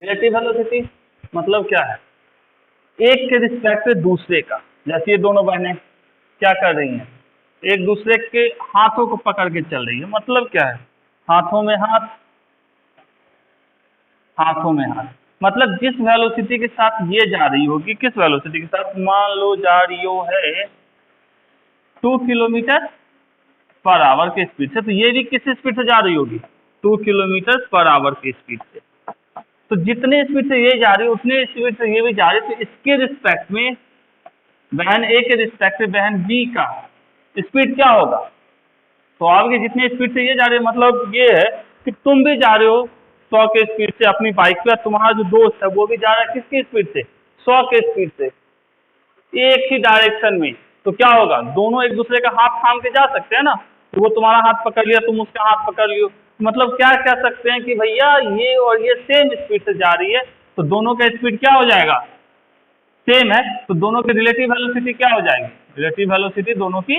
Relative velocity मतलब क्या है, एक के रिस्पेक्ट में दूसरे का। जैसे ये दोनों बहनें क्या कर रही हैं, एक दूसरे के हाथों को पकड़ के चल रही है। मतलब क्या है, हाथों में हाथ, हाथों में हाथ। मतलब जिस वेलोसिटी के साथ ये जा रही होगी, किस वेलोसिटी के साथ, मान लो जा रही हो है 2 किलोमीटर पर आवर के स्पीड से, तो ये भी किस स्पीड से जा रही होगी, 2 किलोमीटर पर आवर की स्पीड से। तो जितने स्पीड से ये जा रही है उतने स्पीड से ये भी जा रही है। तो इसके रिस्पेक्ट में बहन ए के रिस्पेक्ट में बहन बी का स्पीड क्या होगा। तो आपके जितने स्पीड से ये जा रहे हैं, मतलब ये है कि तुम भी जा रहे हो 100 के स्पीड से अपनी बाइक पे, तुम्हारा जो दोस्त है वो भी जा रहा है किसकी स्पीड से, 100 के स्पीड से, एक ही डायरेक्शन में। तो क्या होगा, दोनों एक दूसरे का हाथ थाम के जा सकते हैं ना। तो वो तुम्हारा हाथ पकड़ लिया, तुम उसका हाथ पकड़ लियो। मतलब क्या कह सकते हैं कि भैया ये और ये सेम स्पीड से जा रही है, तो दोनों का स्पीड क्या हो जाएगा, सेम है। तो दोनों की रिलेटिव वेलोसिटी क्या हो जाएगी, रिलेटिव वेलोसिटी दोनों की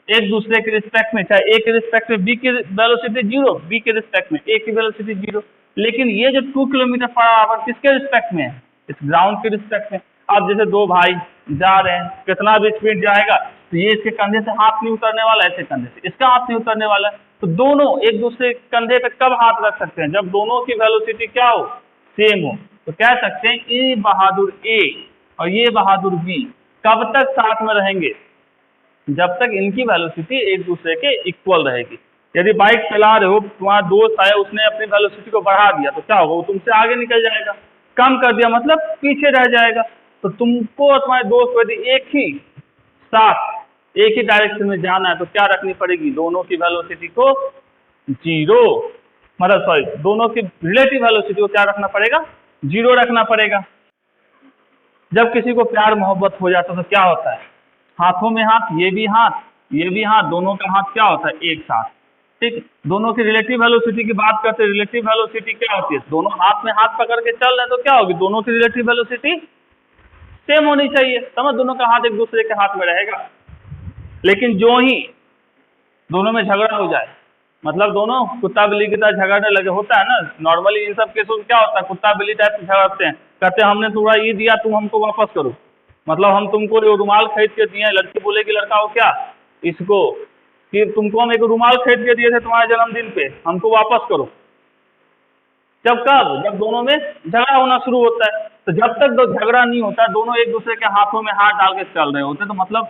एक दूसरे के रिस्पेक्ट में, चाहे ए के रिस्पेक्ट में बी की वेलोसिटी जीरो, बी के रिस्पेक्ट में ए की वेलोसिटी जीरो। लेकिन ये जो 2 किलोमीटर पर आवर किसके रिस्पेक्ट में है, इस ग्राउंड के रिस्पेक्ट में। अब जैसे दो भाई जा रहे हैं, कितना भी स्पीड जाएगा, तो ये इसके कंधे से हाथ नहीं उतरने वाला है, ऐसे कंधे से इसका हाथ नहीं उतरने वाला है। तो दोनों एक दूसरे कंधे पे कब हाथ रख सकते हैं, जब दोनों की वेलोसिटी क्या हो, सेम हो। तो कह सकते हैं ये बहादुर ए और ये बहादुर बी कब तक साथ में रहेंगे, जब तक इनकी वेलोसिटी एक दूसरे के इक्वल रहेगी। यदि बाइक चला रहे हो, तुम्हारा दोस्त आया, उसने अपनी वेलोसिटी को बढ़ा दिया, तो क्या होगा, वो तुमसे आगे निकल जाएगा। कम कर दिया मतलब पीछे रह जाएगा। तो तुमको और तुम्हारे दोस्त को यदि एक ही साथ एक ही डायरेक्शन में जाना है, तो क्या रखनी पड़ेगी, दोनों की वेलोसिटी को जीरो, मतलब सॉरी, दोनों की रिलेटिव वेलोसिटी को क्या रखना पड़ेगा, जीरो रखना पड़ेगा। जब किसी को प्यार मोहब्बत हो जाता है तो क्या होता है, हाथों में हाथ, ये भी हाथ, ये भी हाथ, दोनों का हाथ क्या होता है, एक साथ। ठीक, दोनों की रिलेटिव वेलोसिटी की बात करते हैं। रिलेटिव वेलोसिटी क्या होती है, दोनों हाथ में हाथ पकड़ के चल रहे हैं, तो क्या होगी, दोनों की रिलेटिव वेलोसिटी सेम होनी चाहिए, समझ, दोनों का हाथ एक दूसरे के हाथ में रहेगा। लेकिन जो ही दोनों में झगड़ा हो जाए, मतलब दोनों कुत्ता बिल्ली की तरह झगड़ने लगे, होता है ना नॉर्मली इन सब केसों में क्या होता है, कुत्ता बिल्ली टाइप से झगड़ते हैं, कहते हैं हमने तुम्हारा ये दिया, तुम हमको वापस करो। मतलब हम तुमको रुमाल खरीद के दिए, लड़की बोलेगी लड़का हो क्या इसको, कि तुमको हम एक रुमाल खरीद के दिए थे तुम्हारे जन्मदिन पे, हमको वापस करो। जब कब, जब दोनों में झगड़ा होना शुरू होता है। तो जब तक झगड़ा नहीं होता, दोनों एक दूसरे के हाथों में हाथ डाल के चल रहे होते, तो मतलब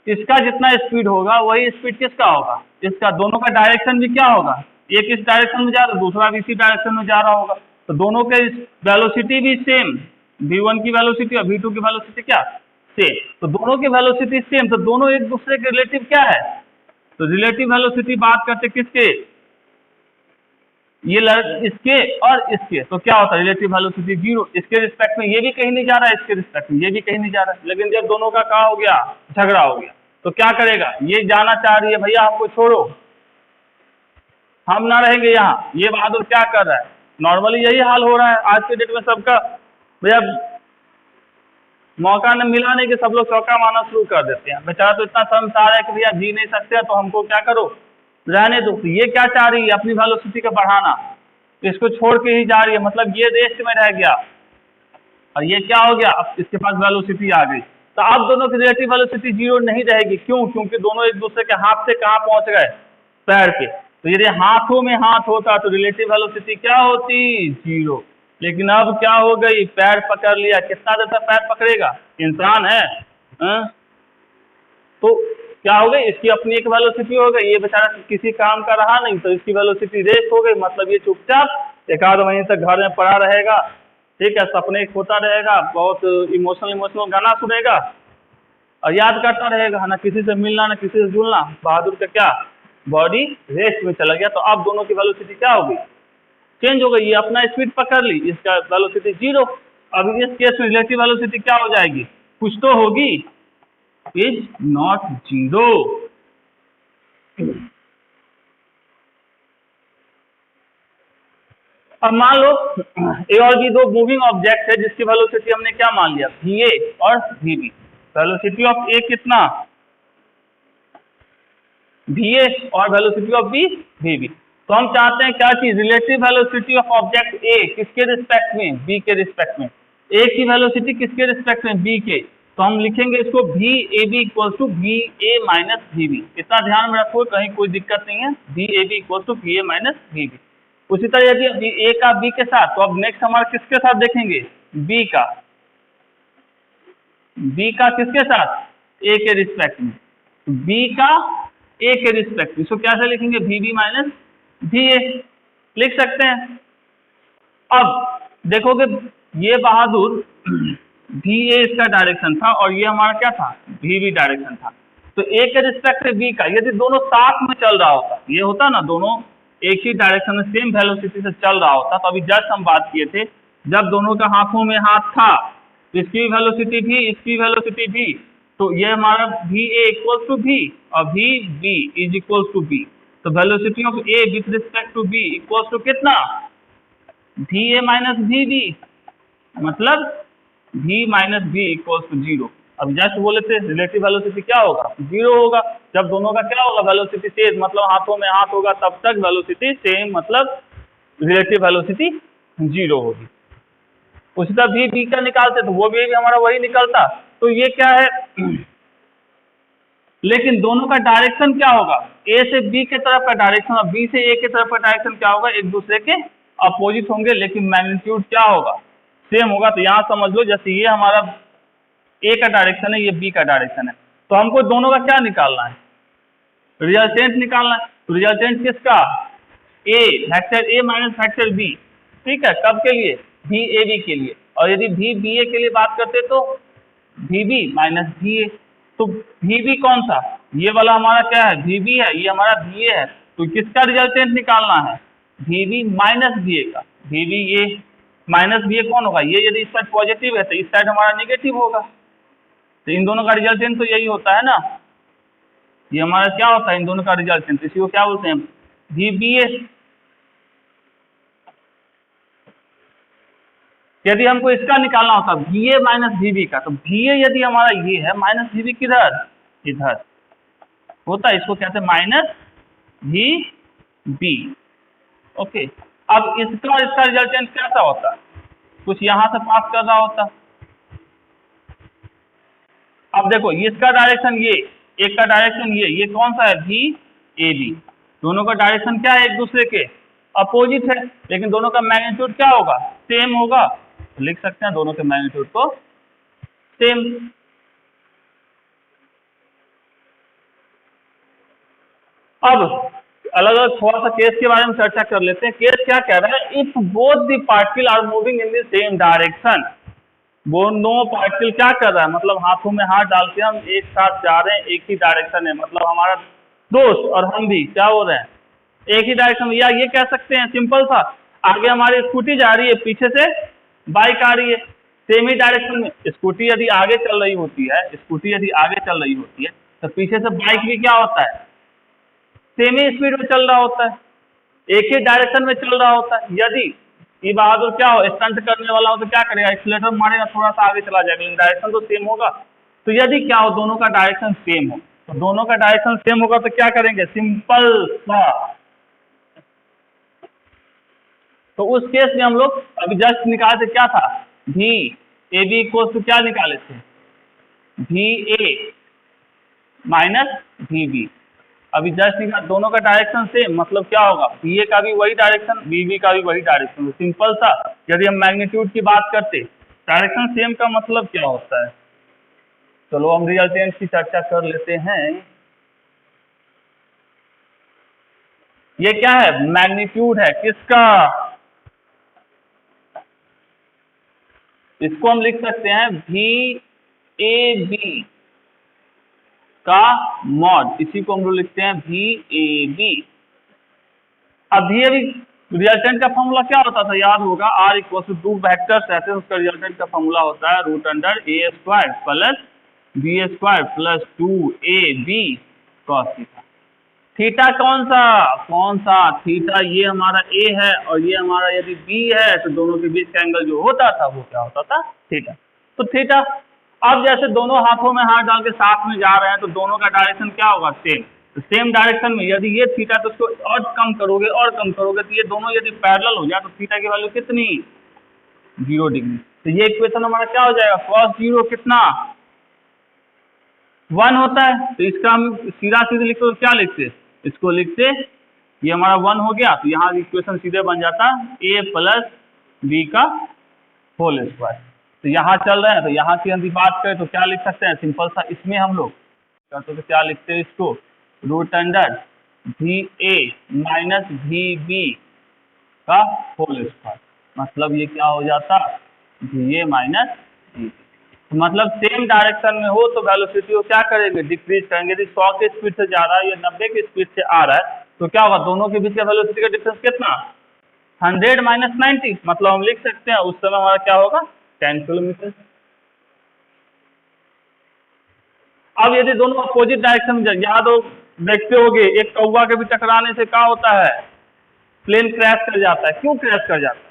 इसका जितना स्पीड होगा वही स्पीड किसका होगा, इसका। दोनों का डायरेक्शन भी क्या होगा, एक इस डायरेक्शन में जा रहा है, दूसरा भी इसी डायरेक्शन में जा रहा होगा। तो दोनों के वेलोसिटी भी सेम, v1 की वेलोसिटी और v2 की वेलोसिटी क्या सेम। तो दोनों की वेलोसिटी सेम, तो दोनों एक दूसरे के रिलेटिव क्या है, तो रिलेटिव वेलोसिटी बात करते किसके, ये इसके और इसके, तो क्या होता है रिलेटिव वेलोसिटी जीरो। इसके रिस्पेक्ट में ये भी कहीं नहीं जा रहा है, इसके रिस्पेक्ट में ये भी कहीं नहीं जा रहा है। लेकिन जब दोनों का क्या हो गया, झगड़ा हो गया, तो क्या करेगा, ये जाना चाह रही है भैया हमको छोड़ो, हम ना रहेंगे यहाँ, ये बहादुर क्या कर रहा है। नॉर्मली यही हाल हो रहा है आज के डेट में सबका, भैया मौका न मिला नहीं कि सब लोग चौका मारना शुरू कर देते हैं। बेचारा तो इतना शर्मसार है कि भैया जी नहीं सकते, तो हमको क्या करो, रहने दो। तो ये क्या चाह रही है, अपनी वेलोसिटी का बढ़ाना, इसको छोड़ के ही जा रही है, मतलब ये रेस्ट में रह गया और ये क्या हो गया, अब इसके पास वेलोसिटी आ गई। तो अब दोनों की रिलेटिव वेलोसिटी जीरो नहीं रहेगी, क्यों, क्योंकि दोनों एक दूसरे के हाथ से कहाँ पहुंच गए, पैर पे। तो यदि हाथों में हाथ होता तो रिलेटिव वेलोसिटी क्या होती, जीरो। लेकिन अब क्या हो गई, पैर पकड़ लिया, कितना देर तक पैर पकड़ेगा, इंसान है, तो क्या हो गई, इसकी अपनी एक वेलोसिटी हो गई, ये बेचारा किसी काम का रहा नहीं, तो इसकी वेलोसिटी रेस हो गई। मतलब ये चुपचाप एक आध महीने तक घर में पड़ा रहेगा, ठीक है, सपने खोता रहेगा, बहुत इमोशनल गाना सुनेगा और याद करता रहेगा, ना किसी से मिलना ना किसी से जुलना। बहादुर का क्या, बॉडी रेस्ट में चला गया। तो अब दोनों की वेलोसिटी क्या हो गई, चेंज हो गई। ये अपना स्पीड पकड़ ली, इसका वेलोसिटी जीरो। अब इस केस में रिलेटिव वेलोसिटी क्या हो जाएगी, कुछ तो होगी, इज नॉट जीरो। अब मान लो ए और बी दो मूविंग ऑब्जेक्ट है, जिसकी वेलोसिटी हमने क्या मान लिया, va और vb। वेलोसिटी ऑफ ए कितना, va और वेलोसिटी ऑफ बी vb। तो हम चाहते हैं क्या चीज, रिलेटिव वेलोसिटी ऑफ ऑब्जेक्ट ए किसके रिस्पेक्ट में, बी के रिस्पेक्ट में, ए की वेलोसिटी किसके रिस्पेक्ट में, बी के। तो हम लिखेंगे इसको V A B equal to V A minus we B. इतना ध्यान में रखो, कहीं कोई दिक्कत नहीं है, V A B equal to V A minus we B. उसी तरह यदि ए का बी के साथ, तो अब नेक्स्ट हमारा किसके साथ देखेंगे, बी का, बी का किसके साथ, ए के रिस्पेक्ट में, बी का ए के रिस्पेक्ट में। इसको कैसे लिखेंगे, V B minus we A लिख सकते हैं। अब देखोगे ये बहादुर वी ए इसका डायरेक्शन था और ये हमारा क्या था, वी बी डायरेक्शन था। तो ए के रिस्पेक्ट से बी का यदि दोनों साथ में चल रहा होता, ये होता ना दोनों एक ही डायरेक्शन में सेम वेलोसिटी से चल रहा होता, तो अभी जस्ट हम बात किए थे जब दोनों के हाथों में हाथ था, इसकी वेलोसिटी भी इसकी वेलोसिटी भी, तो ये हमारा v a equal to v और v b is equal to B. तो velocity of a with respect to b equal to कितना, v A minus we b, मतलब v minus b equal to zero. अब just बोले थे relative velocity क्या होगा, zero होगा। जब दोनों का क्या होगा, वेलोसिटी सेम, मतलब हाथों में हाथ होगा, तब तक वेलोसिटी सेम, मतलब रिलेटिव वेलोसिटी जीरो होगी। उसी तरह भी बी का निकालते तो वो भी हमारा वही निकलता। तो ये क्या है, लेकिन दोनों का डायरेक्शन क्या होगा, ए से बी के तरफ का डायरेक्शन और बी से ए के तरफ का डायरेक्शन क्या होगा, एक दूसरे के अपोजिट होंगे, लेकिन मैग्नीट्यूड क्या होगा, सेम होगा। तो यहाँ समझ लो जैसे ये हमारा ए का डायरेक्शन है, ये बी का डायरेक्शन है, तो हमको दोनों का क्या निकालना है, रिजल्टेंट निकालना है। तो रिजल्टेंट किसका, ए फैक्टर ए माइनस फैक्टर बी, ठीक है, कब के लिए, वी ए बी के लिए। और यदि वी बी ए के लिए बात करते तो V B minus we A. तो वी बी कौन सा, ये वाला हमारा क्या है, वी बी है, ये हमारा वी ए है। तो किसका रिजल्टेंट निकालना है, v B minus we a का। V b a minus we a कौन होगा, ये यदि इस साइड पॉजिटिव है तो इस साइड हमारा नेगेटिव होगा। तो इन दोनों का रिजल्टेंट तो यही होता है ना, ये हमारा क्या होता है, इन दोनों का रिजल्टेंट, इसी को क्या बोलते हैं, वी बी ए। यदि हमको इसका निकालना होता V A minus we B का, तो वी ए यदि हमारा ये है, माइनस वी बी किधर, इधर होता है, इसको कहते हैं माइनस वी बी। ओके, अब इसका रिजल्टेंट कैसा होता, कुछ यहां से पास कर रहा होता। अब देखो इसका डायरेक्शन ये, एक का डायरेक्शन ये कौन सा है, वी ए बी। दोनों का डायरेक्शन क्या है, एक दूसरे के अपोजिट है, लेकिन दोनों का मैग्नीट्यूड क्या होगा, सेम होगा। तो लिख सकते हैं दोनों के मैग्नीट्यूड को सेम। अब अलग अलग थोड़ा सा केस के बारे में चर्चा कर लेते हैं। केस क्या कह रहा है, if both the particle are moving in the same direction, दोनों पार्टिकल क्या कर रहा है, मतलब हाथों में हाथ डाल के हम एक साथ जा रहे हैं, एक ही डायरेक्शन है, मतलब हमारा दोस्त और हम भी क्या हो रहे हैं, एक ही डायरेक्शन में। या ये कह सकते हैं सिंपल सा, आगे हमारी स्कूटी जा रही है, पीछे से बाइक आ रही है, सेम ही डायरेक्शन में। स्कूटी यदि आगे चल रही होती है, स्कूटी यदि आगे चल रही होती है, तो पीछे से बाइक भी क्या होता है, सेम ही स्पीड में चल रहा होता है, एक ही डायरेक्शन में चल रहा होता है। यदि ये बहादुर क्या हो, स्टंट करने वाला हो तो क्या करेगा, एक्सीलरेटर मारेगा, थोड़ा सा आगे चला जाएगा, लेकिन डायरेक्शन तो सेम होगा। तो यदि क्या हो, दोनों का डायरेक्शन सेम हो, तो दोनों का डायरेक्शन सेम होगा तो क्या करेंगे, सिंपल सा। तो उस केस में हम लोग अभी जस्ट निकाले थे क्या था, V A B equal to क्या निकाले थे, V A minus we B. अभी जस्ट निकाल, दोनों का डायरेक्शन सेम, मतलब क्या होगा, वी ए का भी वही डायरेक्शन, वी बी का भी वही डायरेक्शन। सिंपल सा। यदि हम मैग्नीट्यूड की बात करते, डायरेक्शन सेम का मतलब क्या होता है। चलो हम रिजल्टेंट की चर्चा कर लेते हैं। ये क्या है, मैग्नीट्यूड है किसका, इसको हम लिख सकते हैं वी ए बी का मॉड, इसी को हम लोग लिखते हैं वी ए बी। अब ये भी रिजल्टेंट का फॉर्मूला क्या होता था, याद होगा, आर इक्वल टू 2 वेक्टर्स रहते हैं, उसका रिजल्टेंट का फॉर्मूला होता है root under A square plus B square plus 2ab cos theta. Theta कौन सा, थीटा ये हमारा ए है और ये हमारा यदि बी है, तो दोनों के बीच का एंगल जो होता था वो क्या होता था, थीटा। तो थीटा, अब जैसे दोनों हाथों में हाथ डाल के साथ में जा रहे हैं, तो दोनों का डायरेक्शन क्या होगा, सेम। तो सेम डायरेक्शन में यदि ये थीटा तो उसको और कम करोगे और कम करोगे तो ये दोनों यदि पैरेलल हो जाए तो थीटा की वैल्यू कितनी 0 डिग्री। तो ये इक्वेशन हमारा क्या हो जाएगा cos 0 कितना 1 होता है। तो इसका हम सीधा सीधे लिखते तो क्या लिखते इसको लिखते ये हमारा 1 हो गया तो यहाँ इक्वेशन सीधे बन जाता a प्लस बी का होल स्क्वायर। तो यहाँ चल रहे हैं तो यहाँ की यदि बात करें तो क्या लिख सकते हैं सिंपल सा इसमें हम लोग तो क्या लिखते हैं इसको रूट अंडर भी ए माइनस भी बी का होल स्क्वायर। मतलब ये क्या हो जाता भी ए माइनस बी। मतलब सेम डायरेक्शन में हो तो वेलोसिटी को क्या करेंगे डिक्रीज करेंगे। यदि 100 की स्पीड से जा रहा है या 90 की स्पीड से आ रहा है तो क्या होगा दोनों के बीच का वेलोसिटी का डिफरेंस कितना 100 माइनस 90। मतलब हम लिख सकते हैं उस समय हमारा क्या होगा 10 किलोमीटर। अब यदि दोनों अपोजिट डायरेक्शन में यहाँ तो देखते होगे एक कौवा के भी टकराने से क्या होता है प्लेन क्रैश कर जाता है। क्यों क्रैश कर जाता है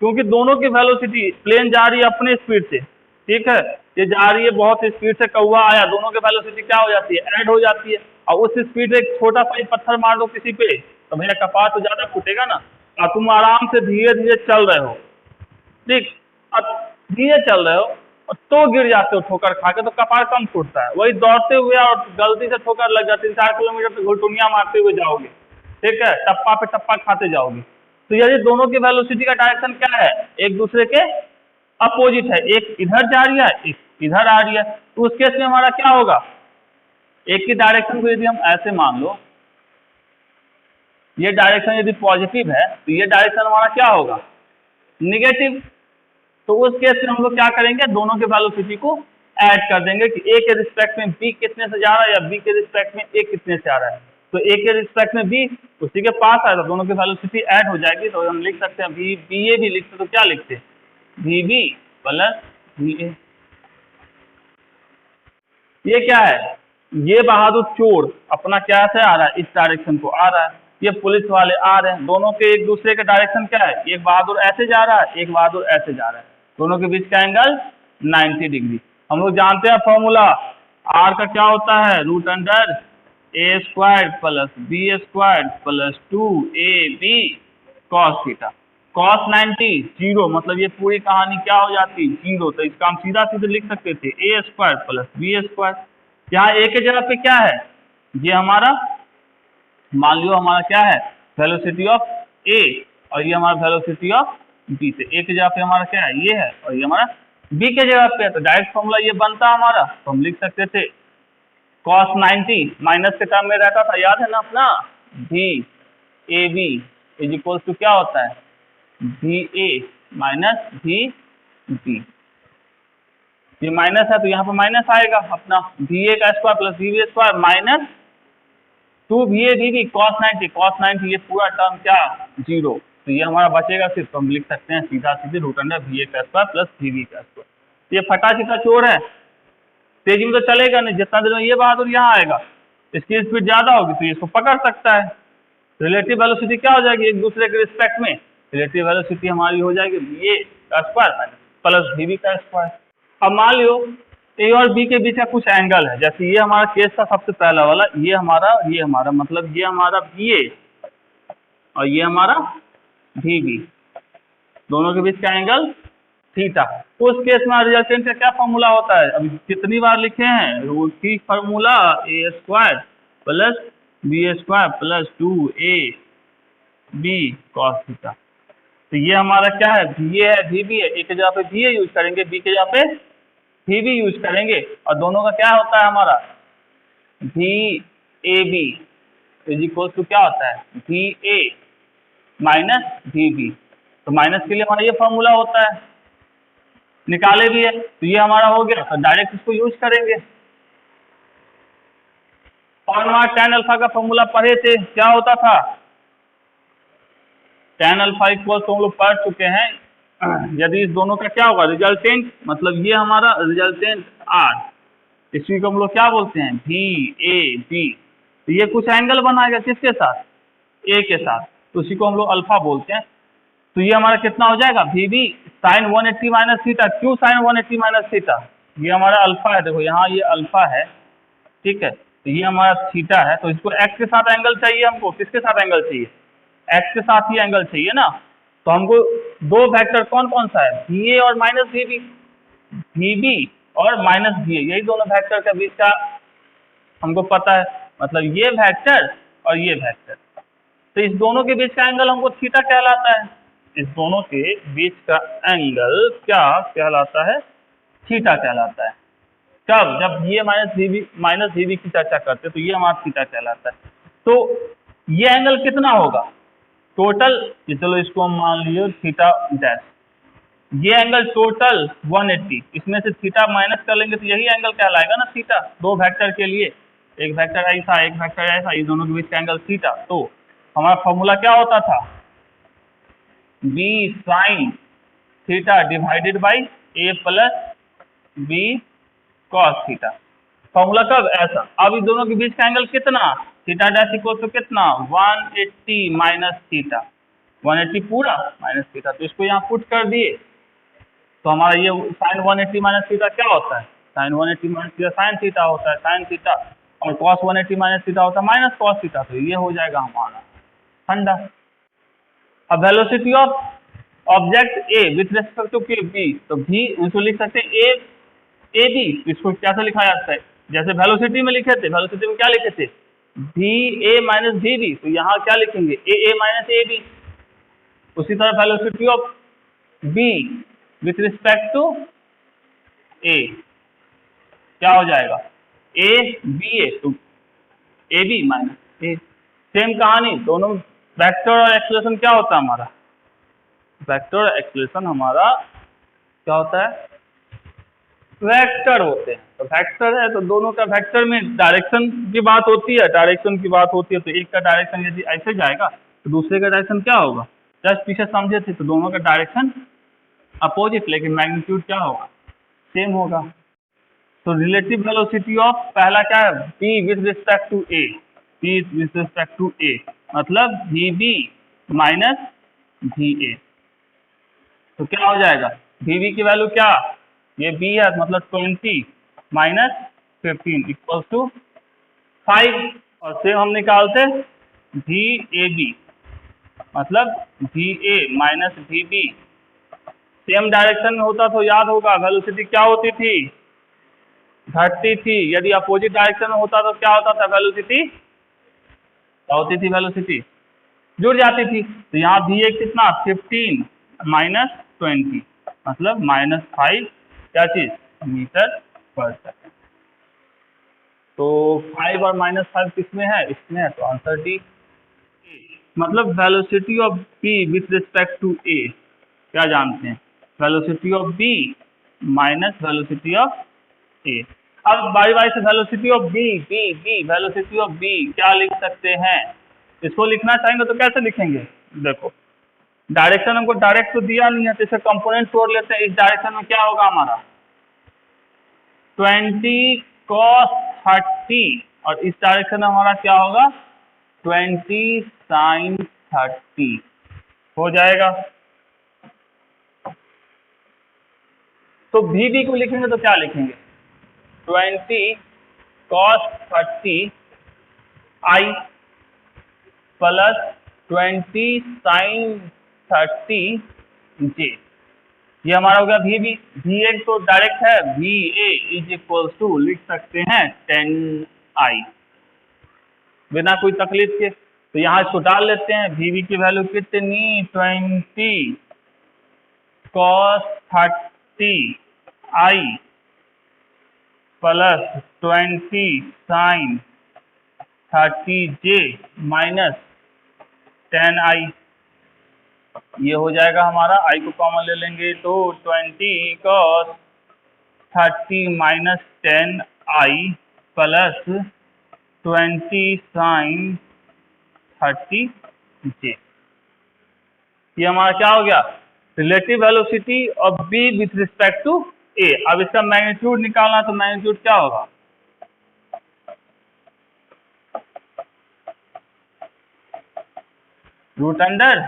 क्योंकि दोनों की वेलोसिटी प्लेन जा रही है अपने स्पीड से ठीक है ये जा रही है बहुत स्पीड से कौवा आया दोनों की वेलोसिटी क्या हो जाती है ऐड हो जाती है। और उस स्पीड से एक छोटा सा ही पत्थर मार दो किसी पे तो भैया कपार तो ज्यादा फूटेगा ना। और तुम आराम से धीरे धीरे चल रहे हो ठीक अब धीरे चल रहे हो तो गिर जाते हो ठोकर खा के तो कपार कम फूटता है। वही दौड़ते हुए और गलती से ठोकर लग जाती है 4 किलोमीटर पे घुलटुनिया मारते हुए जाओगे ठीक है टप्पा पे टप्पा खाते जाओगे। तो यदि दोनों की वेलोसिटी का डायरेक्शन क्या है एक दूसरे के अपोजिट है एक इधर जा रही है एक इधर आ रही है तो उस केस में हमारा क्या होगा एक की डायरेक्शन को यदि हम ऐसे मान लो ये डायरेक्शन यदि पॉजिटिव है तो ये डायरेक्शन हमारा क्या होगा निगेटिव। तो उस केस में हम लोग क्या करेंगे दोनों के वेलोसिटी को ऐड कर देंगे कि ए के रिस्पेक्ट में बी कितने से जा रहा है या बी के रिस्पेक्ट में ए कितने से आ रहा है। तो ए के रिस्पेक्ट में बी उसी के पास आएगा दोनों की वेलोसिटी ऐड हो जाएगी। तो हम लिख सकते हैं बी बी ए भी लिखते तो क्या लिखते V B plus V A. ये क्या है ये बहादुर चोर अपना क्या से आ रहा है इस डायरेक्शन को आ रहा है ये पुलिस वाले आ रहे हैं दोनों के एक दूसरे का डायरेक्शन क्या है एक बहादुर ऐसे जा रहा है एक बहादुर ऐसे जा रहा है दोनों के बीच का एंगल 90 डिग्री। हम लोग जानते हैं फॉर्मूला आर का क्या होता है root under A square plus B square plus 2ab cos theta cos 90 0 मतलब ये पूरी कहानी क्या हो जाती 0। तो इसका हम सीधा सीधे लिख सकते थे ए स्क्वायर प्लस बी स्क्वायर। यहाँ ए के जगह पे क्या है ये हमारा मान लियो हमारा क्या है वेलोसिटी ऑफ ए और ये हमारा वेलोसिटी ऑफ बी। से ए के जगह पे हमारा क्या है ये है और ये हमारा बी के जगह पे है तो डायरेक्ट फॉर्मूला ये बनता हमारा। तो हम लिख सकते थे cos 90 माइनस के टर्म में रहता था याद है ना अपना V A B is equals to क्या होता है V A minus V B. ये माइनस है तो यहाँ पे माइनस आएगा अपना भी ए का square plus V B square minus 2 V A B B cos 90 ये पूरा टर्म क्या 0। तो ये हमारा बचेगा सिर्फ तो हम लिख सकते हैं सीधा सीधे रूट अंडर भी ए का स्क्वायर प्लस भी बी का स्क्वायर। ये फटा चिटा चोर है तेजी में तो चलेगा नहीं जितना देर में ये बहादुर यहाँ आएगा इसकी स्पीड ज्यादा होगी तो ये इसको पकड़ सकता है। रिलेटिव वेलोसिटी क्या हो जाएगी एक दूसरे के रिस्पेक्ट में रिलेटिव वेलोसिटी हमारी हो जाएगी बी ए का स्क्वायर प्लस बी बी का स्क्वायर। अब मान लियो ए और बी के बीच का कुछ एंगल है जैसे ये हमारा केस था सबसे पहला वाला ये हमारा मतलब ये हमारा बी ए और ये हमारा भी बी दोनों के बीच का एंगल थीटा। उस केस में रिजल्टेंट का क्या फॉर्मूला होता है अभी कितनी बार लिखे हैं root formula A square plus B square plus 2ab cos theta. तो ये हमारा क्या है भी ए है भी बी है ए के जगह पे भी ए यूज करेंगे बी के जगह पे भी बी यूज करेंगे और दोनों का क्या होता है हमारा V A B is equal to क्या होता है V A minus V B. तो माइनस के लिए हमारा ये फॉर्मूला होता है निकाले भी है तो ये हमारा हो गया तो डायरेक्ट इसको यूज करेंगे। और हमारा tan अल्फा का फॉर्मूला पढ़े थे क्या होता था tan अल्फा इक्वल तो हम लोग पढ़ चुके हैं यदि इस दोनों का क्या होगा रिजल्टेंट मतलब ये हमारा रिजल्टेंट आर इसी को हम लोग क्या बोलते हैं भी ए बी। तो ये कुछ एंगल बनाएगा किसके साथ ए के साथ तो उसी को हम लोग अल्फा बोलते हैं। तो ये हमारा कितना हो जाएगा भी बी साइन 180 माइनस थीटा। क्यों साइन 180 माइनस थीटा ये हमारा अल्फा है देखो यहाँ ये अल्फा है ठीक है तो ये हमारा थीटा है, तो इसको एक्स के साथ एंगल चाहिए हमको, किसके साथ एंगल चाहिए, एक्स के साथ ही एंगल चाहिए ना। तो हमको दो वेक्टर कौन कौन सा है, वी ए और minus we B, V B और माइनस वी ए, यही दोनों वेक्टर के बीच का हमको पता है, मतलब ये वेक्टर और ये वेक्टर। तो इस दोनों के बीच का एंगल हमको थीटा कहलाता है, इस दोनों के बीच का एंगल क्या कहलाता है, थीटा कहलाता है। कब, जब ये माइनस वी बी की चर्चा करते हैं तो ये हमारा थीटा कहलाता है। तो ये एंगल कितना होगा टोटल, चलो इसको हम मान लिए थीटा डैश, ये एंगल टोटल 180, इसमें से थीटा माइनस कर लेंगे तो यही एंगल कहलाएगा ना थीटा, दो वेक्टर के लिए, एक वेक्टर ऐसा एक वेक्टर ऐसा, ये दोनों के बीच का एंगल थीटा। तो हमारा फॉर्मूला क्या होता था, B sine theta divided by A plus B cos theta. Formula कब, ऐसा। अब इस दोनों के बीच का एंगल कितना, थीटा डैश इक्वल टू कितना, 180 माइनस थीटा, 180 पूरा माइनस थीटा। तो इसको यहाँ पुट कर दिए तो हमारा ये साइन 180 माइनस थीटा क्या होता है, sine 180 minus theta sine theta होता है, साइन थीटा, और कॉस 180 माइनस थीटा होता है माइनस कॉस थीटा। तो ये हो जाएगा हमारा फंडा। अब velocity of object A with respect to B, तो भी इसको लिख सकते हैं ए बी, इसको कैसे लिखा जाता है, जैसे वेलोसिटी में लिखे थे, वेलोसिटी में क्या लिखे थे, V A minus we B, तो यहाँ क्या लिखेंगे ए माइनस ए बी। उसी तरह velocity of B with respect to A क्या हो जाएगा, ए बी ए, तो A B minus A. Same कहानी, दोनों वेक्टर और एक्सेलरेशन क्या होता है हमारा, वेक्टर और एक्सेलरेशन हमारा क्या होता है, वेक्टर होते हैं। तो वेक्टर है तो दोनों का वेक्टर में डायरेक्शन की बात होती है, डायरेक्शन की बात होती है, तो एक का डायरेक्शन यदि ऐसे जाएगा तो दूसरे का डायरेक्शन क्या होगा, जस्ट पीछे समझे थे, तो दोनों का डायरेक्शन अपोजिट, लेकिन मैग्नीट्यूड क्या होगा, सेम होगा। तो रिलेटिव वेलोसिटी ऑफ पहला क्या है, p with respect to a, p with respect to a, मतलब vb माइनस va। तो क्या हो जाएगा, vb की वैल्यू क्या, ये b है मतलब 20 माइनस 15 इक्वल टू 5, और सेम हम निकालते VAB मतलब VA minus VB, same direction में होता तो याद होगा वेलोसिटी क्या होती थी, घटती थी, यदि अपोजिट डायरेक्शन में होता तो क्या होता था, वेलोसिटी क्या होती थी, वेलोसिटी जुड़ जाती थी। तो यहाँ VA कितना 15 माइनस 20 मतलब -5 क्या चीज, मीटर पर सेकंड। तो 5 और -5 किसमें है, इसमें है, तो आंसर डी। मतलब velocity of B with respect to A क्या जानते हैं, velocity of B minus velocity of A. अब बारी बारी से velocity of B velocity of B क्या लिख सकते हैं, इसको लिखना चाहेंगे तो कैसे लिखेंगे, देखो डायरेक्शन हमको डायरेक्ट तो दिया नहीं है, तो इसे कंपोनेंट तोड़ लेते हैं। इस डायरेक्शन में क्या होगा हमारा 20 cos 30, और इस डायरेक्शन में हमारा क्या होगा 20 sin 30 हो जाएगा। तो VB को लिखेंगे तो क्या लिखेंगे 20 cos 30 I plus 20 sin 30 J, ये हमारा हो गया VB। VA तो डायरेक्ट है, VA इज इक्वल टू लिख सकते हैं 10I बिना कोई तकलीफ के। तो यहाँ इसको डाल लेते हैं, VB की वैल्यू कितनी 20 cos 30 I plus 20 sin 30 J minus 10I, ये हो जाएगा हमारा, I को कॉमन ले लेंगे तो 20 cos 30 minus 10I plus 20 sin 30 J, ये हमारा क्या हो गया relative velocity of B with respect to A। अब इसका मैग्नीट्यूड निकालना, तो मैग्नीट्यूड क्या होगा रूट अंडर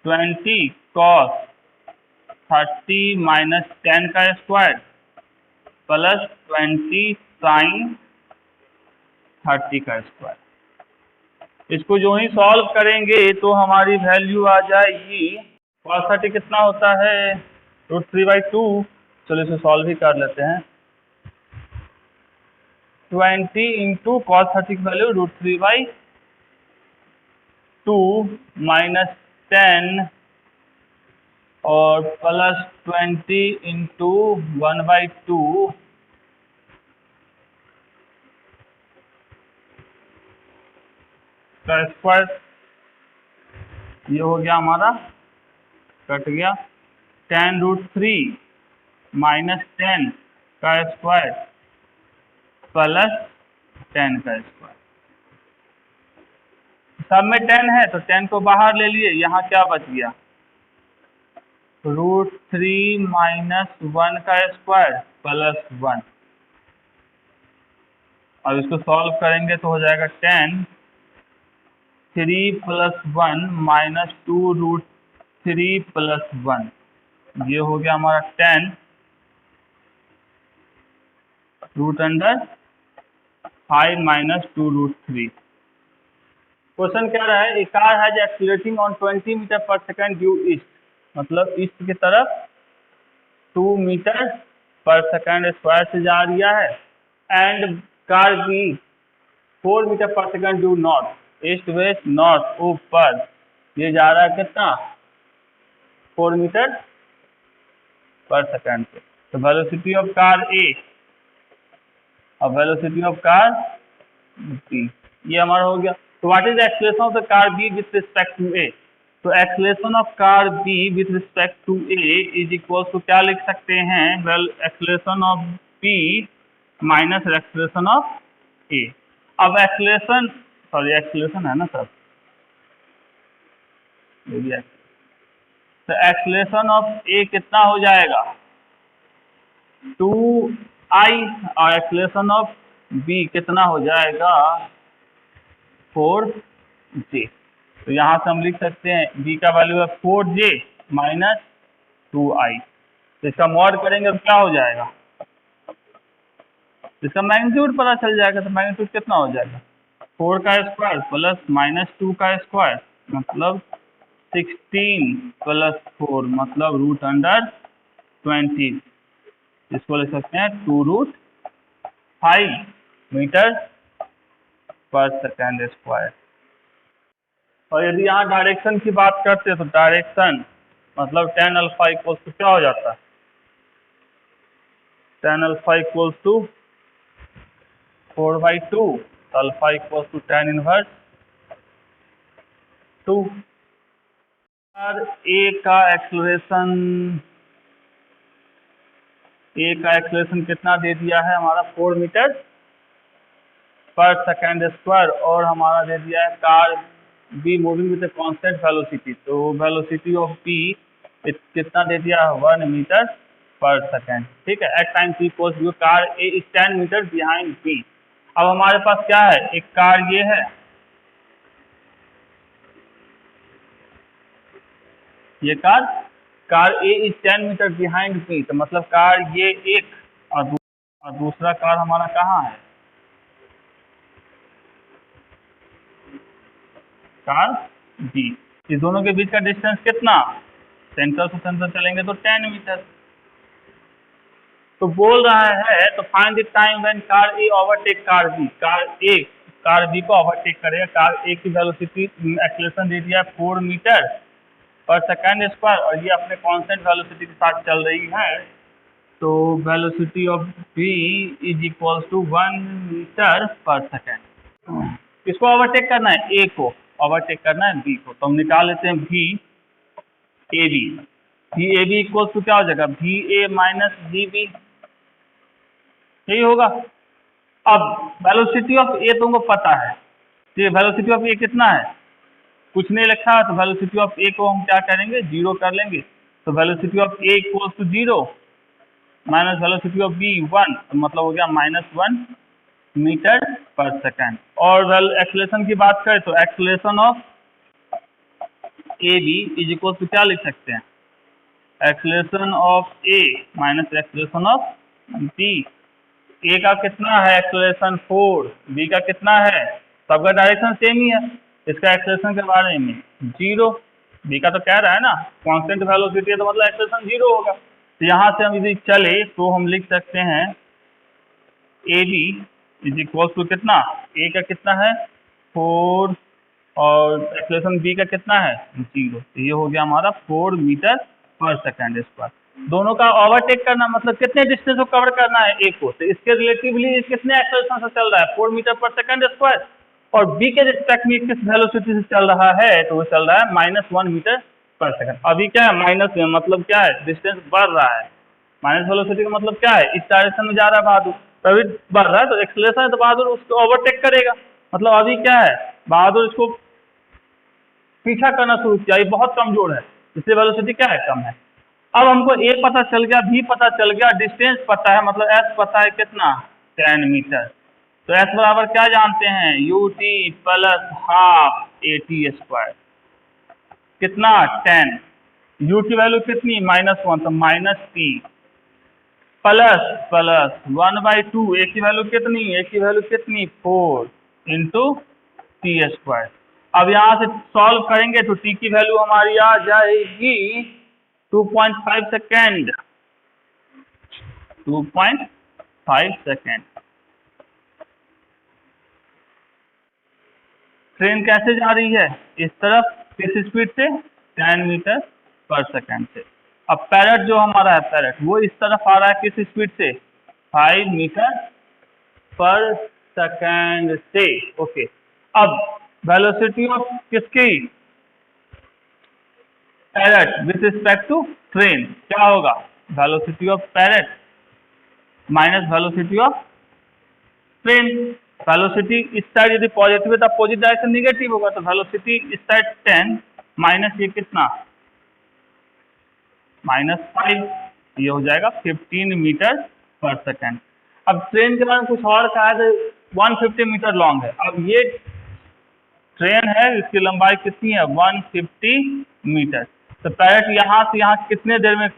20 cos 30 माइनस 10 का स्क्वायर प्लस 20 साइन 30 का स्क्वायर। इसको जो ही सॉल्व करेंगे तो हमारी वैल्यू आ जाएगी cos 30 कितना होता है √3/2। चलो इसे सॉल्व ही कर लेते हैं। 20 इंटू cos 30 की वैल्यू √3/2 माइनस 10 और प्लस 20 इंटू 1/2 का स्क्वायर। ये हो गया हमारा, कट गया। 10√3 माइनस 10 का स्क्वायर प्लस 10 का स्क्वायर। सब में 10 है तो 10 को बाहर ले लिए, यहाँ क्या बच गया √3 माइनस 1 का स्क्वायर प्लस 1। अब इसको सॉल्व करेंगे तो हो जाएगा 10 3 प्लस 1 माइनस 2√3 प्लस 1। ये हो गया हमारा 10 √5 माइनस 2√3। क्वेश्चन क्या रहा है, a car has accelerating on 20 metre per second due east, मतलब ईस्ट की तरफ 2 मीटर पर सेकंड स्क्वायर से जा रहा है। And car B 4 metre per second due north, east west north ऊपर, ये जा रहा है कितना 4 मीटर पर सेकंड पे। तो वेलोसिटी ऑफ कार ए और वेलोसिटी ऑफ कार बी, ये हमारा हो गया। तो what is acceleration of the car B with respect to A. तो acceleration of car B with respect to A is equal to क्या लिख सकते हैं, well acceleration of B minus acceleration of A. अब एक्सीलरेशन, सॉरी एक्सीलरेशन है ना sir, तो acceleration of ए कितना हो जाएगा 2i और एक्सीलरेशन ऑफ बी कितना हो जाएगा 4j। तो यहाँ से हम लिख सकते हैं b का वैल्यू है 4j माइनस 2i। तो इसका मॉड करेंगे तो क्या हो जाएगा, इसका मैग्नीट्यूड पता चल जाएगा। तो मैग्नीट्यूड कितना हो जाएगा 4 का स्क्वायर प्लस माइनस 2 का स्क्वायर मतलब 16 प्लस 4 मतलब √20। इसको लिख सकते हैं 2√5 मीटर पर सेकेंड स्क्वायर। और यदि यहाँ डायरेक्शन की बात करते हैं तो डायरेक्शन मतलब tan अल्फा इक्वल्स टू क्या हो जाता है, tan alpha equals to 4/2, alpha equals to tan inverse 2। A का एक्सेलरेशन कितना दे दिया है हमारा 4 मीटर पर सेकेंड स्क्वायर, और हमारा दे दिया है car be moving with constant velocity. तो वेलोसिटी ऑफ बी कितना दे दिया है 1 मीटर पर सेकेंड। ठीक है, at time t equals to car A is 10 metre behind B. अब हमारे पास क्या है, एक कार ये है, ये car A is 10 metre behind B. तो मतलब कार ये एक और दूसरा कार हमारा कहाँ है, कार बी। इस दोनों के बीच का डिस्टेंस कितना, सेंटर से सेंटर चलेंगे तो 10 मीटर। तो बोल रहा है तो find the time when car A overtake car B. Car B को ओवरटेक करेगा। कार ए की वेलोसिटी एक्सेलरेशन दे दिया है 4 मीटर पर सेकेंड स्क्वायर और ये अपने कांस्टेंट वेलोसिटी के साथ चल रही है। तो velocity of B is equal to 1 metre पर सेकेंड। किसको ओवरटेक करना है, ए को ओवरटेक करना है बी को। तो हम निकाल लेते हैं भी ए बी इक्वल टू क्या हो जाएगा भी ए माइनस बी बी, यही होगा। अब वेलोसिटी ऑफ ए तुमको पता है, तो ये वेलोसिटी ऑफ ए कितना है, कुछ नहीं लिखा है, तो वेलोसिटी ऑफ ए को हम क्या करेंगे 0 कर लेंगे। तो velocity of A equal to 0 minus velocity of B 1, तो मतलब हो गया -1 मीटर पर सेकेंड। और एक्सेलरेशन की बात करें तो acceleration of A B is equal to क्या लिख सकते हैं, acceleration of A minus acceleration of B A का कितना है एक्सेलरेशन 4, बी का कितना है, सबका डायरेक्शन सेम ही है, इसका एक्सेलरेशन के बारे में 0, बी का तो कह रहा है ना कांस्टेंट वेलोसिटी है तो मतलब एक्सेलरेशन 0 होगा। तो यहाँ से हम यदि चले तो हम लिख सकते हैं A B is equal to कितना, ए का कितना है 4 और एक्सेलरेशन बी का कितना है 0, तो ये हो गया हमारा 4 मीटर पर सेकेंड स्क्वायर। दोनों का ओवरटेक करना मतलब कितने डिस्टेंस को कवर करना है ए को, तो इसके रिलेटिवली कितने एक्सेलरेशन से चल रहा है 4 मीटर पर सेकेंड स्क्वायर, और बी के रिस्पेक्ट में किस वेलोसिटी से चल रहा है, तो वो चल रहा है -1 मीटर पर सेकेंड। अभी क्या है माइनस में मतलब क्या है डिस्टेंस बढ़ रहा है, माइनस वेलोसिटी का मतलब क्या है इस डायरेक्शन में जा रहा है बहादुर, तभी बढ़ रहा है, तो एक्सेलरेशन है तो बहादुर उसको ओवरटेक करेगा, मतलब अभी क्या है बहादुर इसको पीछा करना शुरू किया, ये बहुत कमजोर है इसलिए वेलोसिटी क्या है कम है। अब हमको ए पता चल गया, बी पता चल गया, डिस्टेंस पता है मतलब एस पता है कितना 10 मीटर, तो एस बराबर क्या जानते हैं U T plus half A T square, कितना 10, यू की वैल्यू कितनी -1 तो -t प्लस 1/2, ए की वैल्यू कितनी, ए की वैल्यू कितनी 4 इंटू टी स्क्वायर। अब यहाँ से सॉल्व करेंगे तो टी की वैल्यू हमारी आ जाएगी 2.5 सेकेंड, 2.5 सेकेंड। ट्रेन कैसे जा रही है इस तरफ, किस स्पीड से 10 मीटर पर सेकेंड से। अब पैरेट जो हमारा है पैरेट वो इस तरफ आ रहा है किस स्पीड से 5 मीटर पर सेकेंड से। ओके, अब वेलोसिटी ऑफ किसकी parrot with respect to train क्या होगा, velocity of parrot minus velocity of train. Velocity इस साइड यदि पॉजिटिव है तो अपोजिट डायरेक्शन निगेटिव होगा, तो वेलोसिटी इस साइड 10 माइनस ये कितना -5, ये हो जाएगा 15 मीटर पर सेकेंड। अब ट्रेन के बारे में कुछ और कहा है, 150 मीटर लॉन्ग है। अब ये ट्रेन है इसकी लंबाई कितनी है 150 मीटर, तो पैरेट यहाँ से यहाँ कितने देर में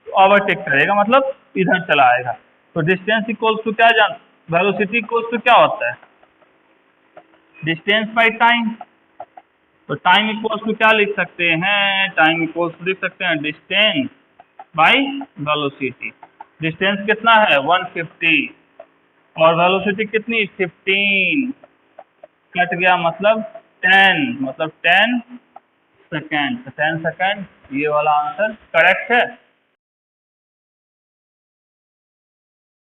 ओवरटेक करेगा मतलब इधर चला आएगा, तो डिस्टेंस इक्वल्स टू क्या जान, वेलोसिटी इक्वल्स टू क्या होता है डिस्टेंस बाई टाइम, तो टाइम इक्वल्स टू क्या लिख सकते हैं, टाइम इक्वल्स टू लिख सकते हैं डिस्टेंस बाई वेलोसिटी। डिस्टेंस कितना है 150 और वेलोसिटी कितनी 15, कट गया मतलब 10 सेकेंड, तो 10 सेकेंड ये वाला आंसर करेक्ट है।